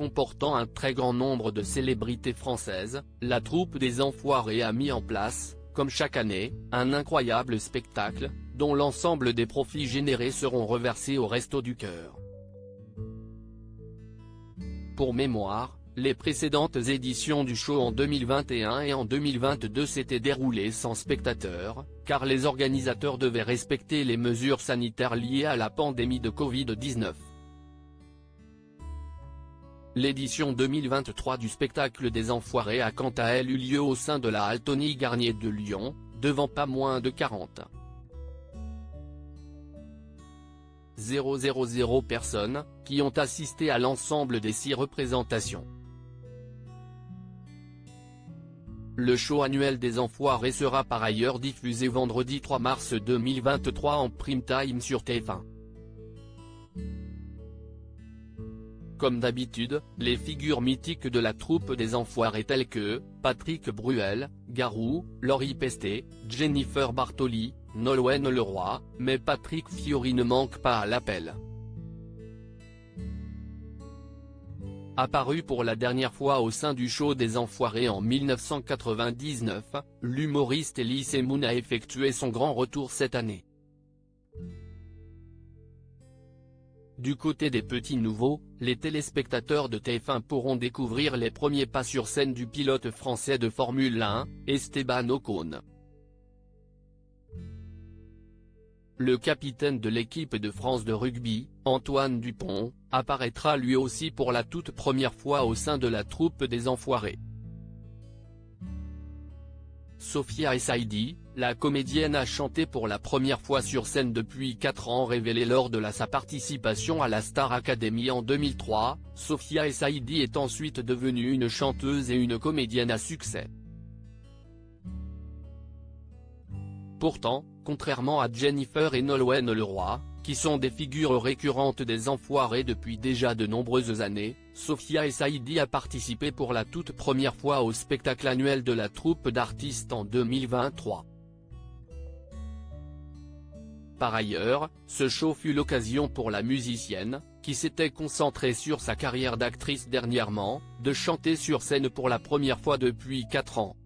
comportant un très grand nombre de célébrités françaises, la troupe des Enfoirés a mis en place, comme chaque année, un incroyable spectacle, dont l'ensemble des profits générés seront reversés aux Restos du Cœur. Pour mémoire, les précédentes éditions du show en 2021 et en 2022 s'étaient déroulées sans spectateurs, car les organisateurs devaient respecter les mesures sanitaires liées à la pandémie de Covid-19. L'édition 2023 du spectacle des Enfoirés a quant à elle eu lieu au sein de la halle Tony Garnier de Lyon, devant pas moins de 40,000 personnes, qui ont assisté à l'ensemble des 6 représentations. Le show annuel des Enfoirés sera par ailleurs diffusé vendredi 3 mars 2023 en prime time sur TF1. Comme d'habitude, les figures mythiques de la troupe des Enfoirés telles que Patrick Bruel, Garou, Laurie Pestet, Jennifer Bartoli, Nolwenn Leroy, mais Patrick Fiori ne manque pas à l'appel. Apparu pour la dernière fois au sein du show des Enfoirés en 1999, l'humoriste Elie Moon a effectué son grand retour cette année. Du côté des petits nouveaux, les téléspectateurs de TF1 pourront découvrir les premiers pas sur scène du pilote français de Formule 1, Esteban Ocon. Le capitaine de l'équipe de France de rugby, Antoine Dupont, apparaîtra lui aussi pour la toute première fois au sein de la troupe des Enfoirés. Sophia Essaidi, la comédienne a chanté pour la première fois sur scène depuis 4 ans révélé lors de sa participation à la Star Academy en 2003, Sophia Essaidi est ensuite devenue une chanteuse et une comédienne à succès. Pourtant, contrairement à Jennifer et Nolwenn Leroy, qui sont des figures récurrentes des Enfoirés depuis déjà de nombreuses années, Sophia Essaidi a participé pour la toute première fois au spectacle annuel de la troupe d'artistes en 2023. Par ailleurs, ce show fut l'occasion pour la musicienne, qui s'était concentrée sur sa carrière d'actrice dernièrement, de chanter sur scène pour la première fois depuis 4 ans.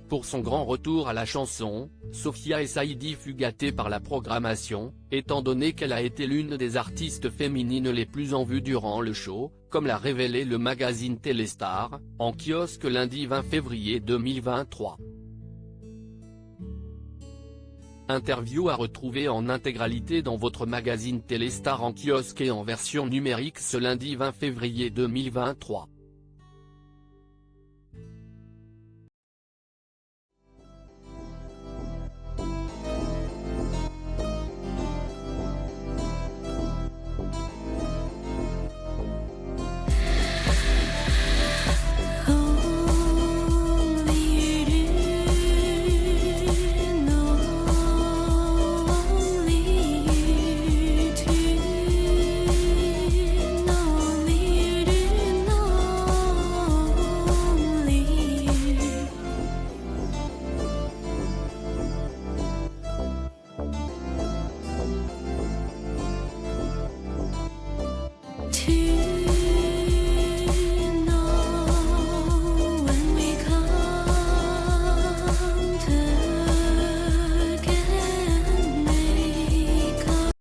Pour son grand retour à la chanson, Sophia Essaidi fut gâtée par la programmation, étant donné qu'elle a été l'une des artistes féminines les plus en vue durant le show, comme l'a révélé le magazine Téléstar, en kiosque lundi 20 février 2023. Interview à retrouver en intégralité dans votre magazine Téléstar en kiosque et en version numérique ce lundi 20 février 2023.